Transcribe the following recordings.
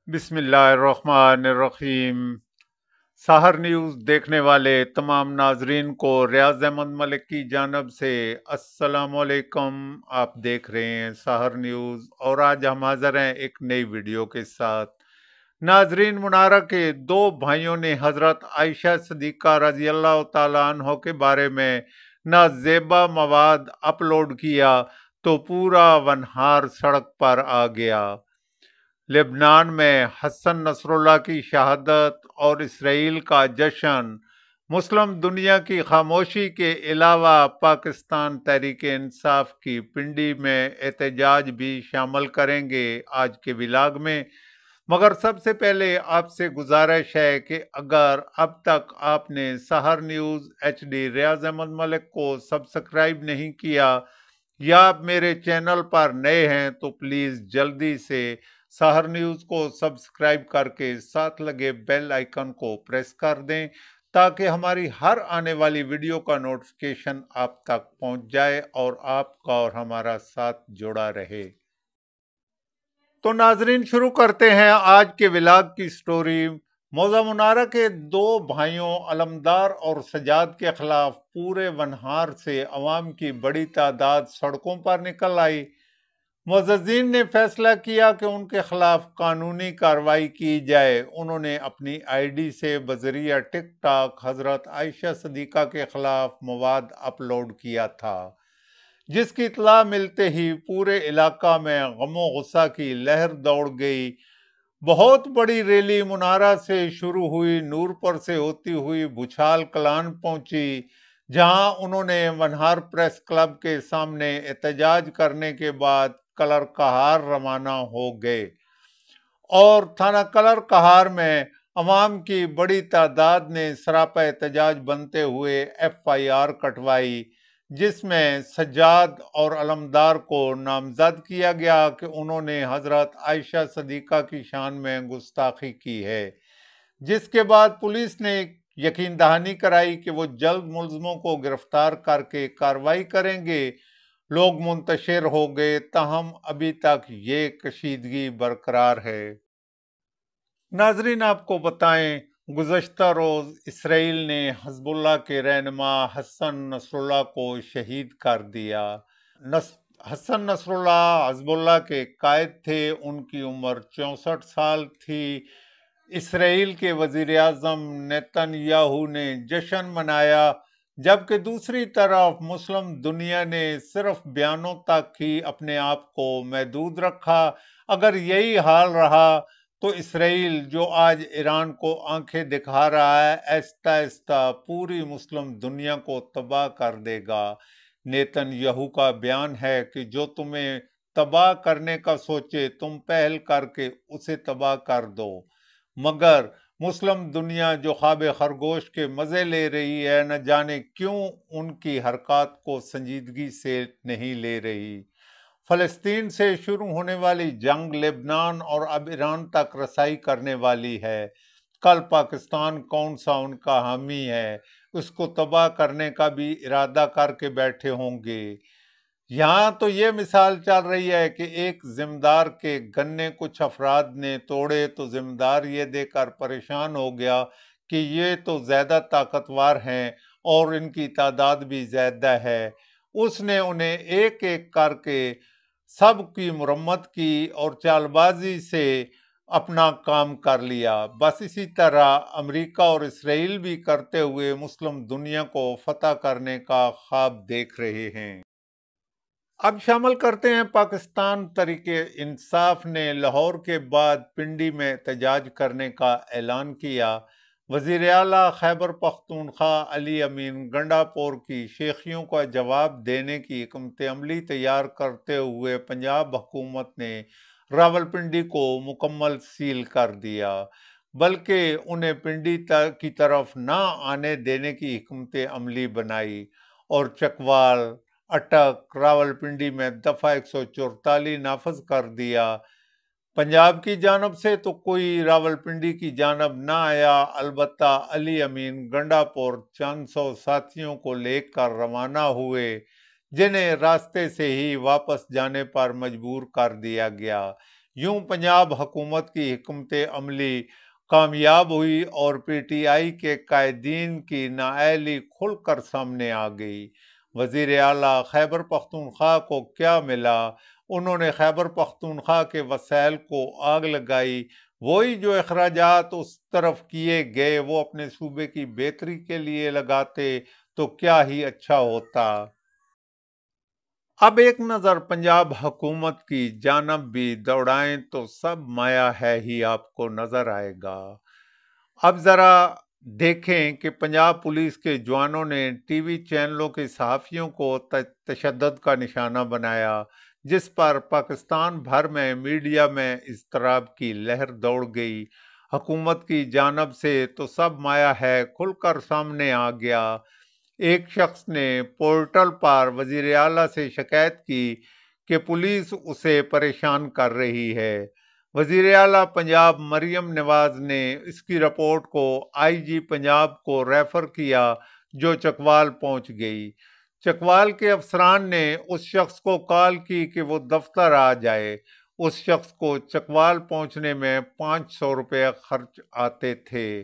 बिस्मिल्लाहिर्रहमानिर्रहीम। साहर न्यूज़ देखने वाले तमाम नाजरीन को रियाज अहमद मलिक की जानब से अस्सलाम वालेकुम। आप देख रहे हैं साहर न्यूज़ और आज हम हाजिर हैं एक नई वीडियो के साथ। नाजरीन, मुनारा के दो भाइयों ने हजरत आयशा सिद्दीक़ा रजी अल्लाह तआला अन्हा के बारे में नाजेबा मवाद अपलोड किया तो पूरा वनहार सड़क पर आ गया। लेबनान में हसन नसरुल्लाह की शहादत और इसराइल का जश्न मुस्लिम दुनिया की खामोशी के अलावा पाकिस्तान तहरीक इंसाफ की पिंडी में एहतजाज भी शामिल करेंगे आज के व्लॉग में। मगर सबसे पहले आपसे गुजारिश है कि अगर अब तक आपने सहर न्यूज़ HD रियाज अहमद मलिक को सब्सक्राइब नहीं किया या आप मेरे चैनल पर नए हैं तो प्लीज़ जल्दी से सहर न्यूज़ को सब्सक्राइब करके साथ लगे बेल आइकन को प्रेस कर दें ताकि हमारी हर आने वाली वीडियो का नोटिफिकेशन आप तक पहुंच जाए और आपका और हमारा साथ जुड़ा रहे। तो नाजरीन, शुरू करते हैं आज के व्लॉग की स्टोरी। मौजा मुनारा के दो भाइयों अलमदार और सजाद के खिलाफ पूरे वनहार से अवाम की बड़ी तादाद सड़कों पर निकल आई। मुअज़्ज़िज़ीन ने फैसला किया कि उनके खिलाफ कानूनी कार्रवाई की जाए। उन्होंने अपनी ID से बजरिया टिकटॉक हजरत आयशा सिद्दीक़ा के खिलाफ मवाद अपलोड किया था, जिसकी इत्तला मिलते ही पूरे इलाका में गमो गुस्सा की लहर दौड़ गई। बहुत बड़ी रैली मुनारा से शुरू हुई, नूरपुर से होती हुई भुछाल कलान पहुंची, जहां उन्होंने वनहार प्रेस क्लब के सामने एहतजाज करने के बाद कलर कहार रवाना हो गए और थाना कलर कहार में अवाम की बड़ी तादाद ने सरापा एहतजाज बनते हुए FIR कटवाई, जिसमें सज्जाद और अलमदार को नामजद किया गया कि उन्होंने हजरत आयशा सिद्दीक़ा की शान में गुस्ताखी की है। जिसके बाद पुलिस ने यकीन दहानी कराई कि वो जल्द मुल्ज़िमों को गिरफ्तार करके कार्रवाई करेंगे। लोग मुंतशिर हो गए, ताहम अभी तक ये कशीदगी बरकरार है। नाजरीन, आपको बताएं, गुज़श्ता रोज़ इसराइल ने हिज़्बुल्लाह के रहनुमा हसन नसरुल्लाह को शहीद कर दिया। हसन नसरुल्लाह हिज़्बुल्लाह के कायद थे। उनकी उम्र 64 साल थी। इसराइल के वज़ीर आज़म नेतन्याहू ने जश्न मनाया, जबकि दूसरी तरफ मुस्लिम दुनिया ने सिर्फ बयानों तक ही अपने आप को महदूद रखा। अगर यही हाल रहा तो इसराइल, जो आज ईरान को आंखें दिखा रहा है, आहिस्ता आहिस्ता पूरी मुस्लिम दुनिया को तबाह कर देगा। नेतन्याहू का बयान है कि जो तुम्हें तबाह करने का सोचे तुम पहल करके उसे तबाह कर दो। मगर मुस्लिम दुनिया जो ख्वाब खरगोश के मज़े ले रही है, न जाने क्यों उनकी हरकत को संजीदगी से नहीं ले रही। फ़लस्तीन से शुरू होने वाली जंग लेबनान और अब ईरान तक रसाई करने वाली है। कल पाकिस्तान कौन सा उनका हामी है, उसको तबाह करने का भी इरादा करके बैठे होंगे। यहाँ तो ये मिसाल चल रही है कि एक जिम्मेदार के गन्ने कुछ अफराद ने तोड़े तो जिम्मेदार ये देखकर परेशान हो गया कि ये तो ज़्यादा ताकतवर हैं और इनकी तादाद भी ज़्यादा है। उसने उन्हें एक एक करके सब की मुरम्मत की और चालबाजी से अपना काम कर लिया। बस इसी तरह अमेरिका और इसराइल भी करते हुए मुस्लिम दुनिया को फतह करने का ख्वाब देख रहे हैं। अब शामिल करते हैं, पाकिस्तान तहरीके इंसाफ ने लाहौर के बाद पिंडी में एहतजाज करने का ऐलान किया। वज़ीर आला खैबर पख्तूनख्वा अली अमीन गंडापुर की शेखियों का जवाब देने की हिकमत अमली तैयार करते हुए पंजाब हुकूमत ने रावलपिंडी को मुकम्मल सील कर दिया, बल्कि उन्हें पिंडी की तरफ ना आने देने की हिकमत अमली बनाई और चकवाल, अटक, रावलपिंडी में दफा 144 नाफज कर दिया। पंजाब की जानब से तो कोई रावलपिंडी की जानब ना आया। अलबत्ता अली अमीन गंडापुर चंद सौ साथियों को लेकर रवाना हुए, जिन्हें रास्ते से ही वापस जाने पर मजबूर कर दिया गया। यूं पंजाब हुकूमत की हिकमत अमली कामयाब हुई और पीटीआई के कायदीन की नाअहली खुलकर सामने आ गई। वजीर आला खैबर पख्तूनख्वा को क्या मिला? उन्होंने खैबर पख्तूनख्वा के वसाइल को आग लगाई। वही जो अखराजात उस तरफ किए गए वो अपने सूबे की बेहतरी के लिए लगाते तो क्या ही अच्छा होता। अब एक नज़र पंजाब हुकूमत की जानब भी दौड़ाएं तो सब माया है ही आपको नजर आएगा। अब जरा देखें कि पंजाब पुलिस के जवानों ने टीवी चैनलों के सहाफ़ियों को तशद्दुद का निशाना बनाया, जिस पर पाकिस्तान भर में मीडिया में इज़्तिराब की लहर दौड़ गई। हुकूमत की जानब से तो सब माया है खुलकर सामने आ गया। एक शख्स ने पोर्टल पर वजीर आला से शिकायत की कि पुलिस उसे परेशान कर रही है। वजीर आला पंजाब मरियम नवाज ने इसकी रिपोर्ट को आईजी पंजाब को रेफर किया, जो चकवाल पहुंच गई। चकवाल के अफसरान ने उस शख्स को कॉल की कि वो दफ्तर आ जाए। उस शख्स को चकवाल पहुंचने में 500 रुपये खर्च आते थे,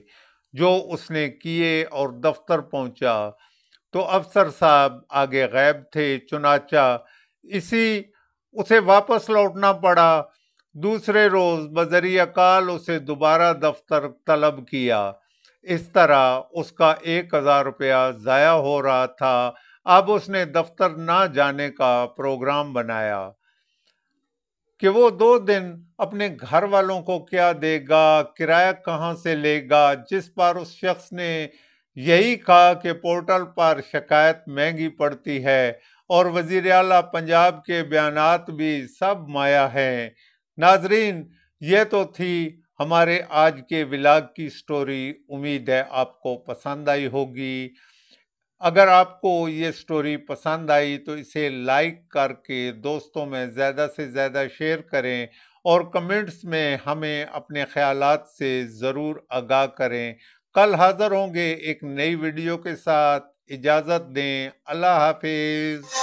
जो उसने किए और दफ्तर पहुंचा तो अफसर साहब आगे गैब थे। चुनाचा इसी उसे वापस लौटना पड़ा। दूसरे रोज बजरिया कॉल उसे दोबारा दफ्तर तलब किया। इस तरह उसका 1,000 रुपया जाया हो रहा था। अब उसने दफ्तर ना जाने का प्रोग्राम बनाया कि वो 2 दिन अपने घर वालों को क्या देगा, किराया कहाँ से लेगा, जिस पर उस शख्स ने यही कहा कि पोर्टल पर शिकायत महंगी पड़ती है और वजीर आला पंजाब के बयानात भी सब माया हैं। नाजरीन, ये तो थी हमारे आज के व्लॉग की स्टोरी। उम्मीद है आपको पसंद आई होगी। अगर आपको ये स्टोरी पसंद आई तो इसे लाइक करके दोस्तों में ज़्यादा से ज़्यादा शेयर करें और कमेंट्स में हमें अपने ख्यालात से ज़रूर आगाह करें। कल हाज़िर होंगे एक नई वीडियो के साथ। इजाज़त दें। अल्लाह हाफिज़।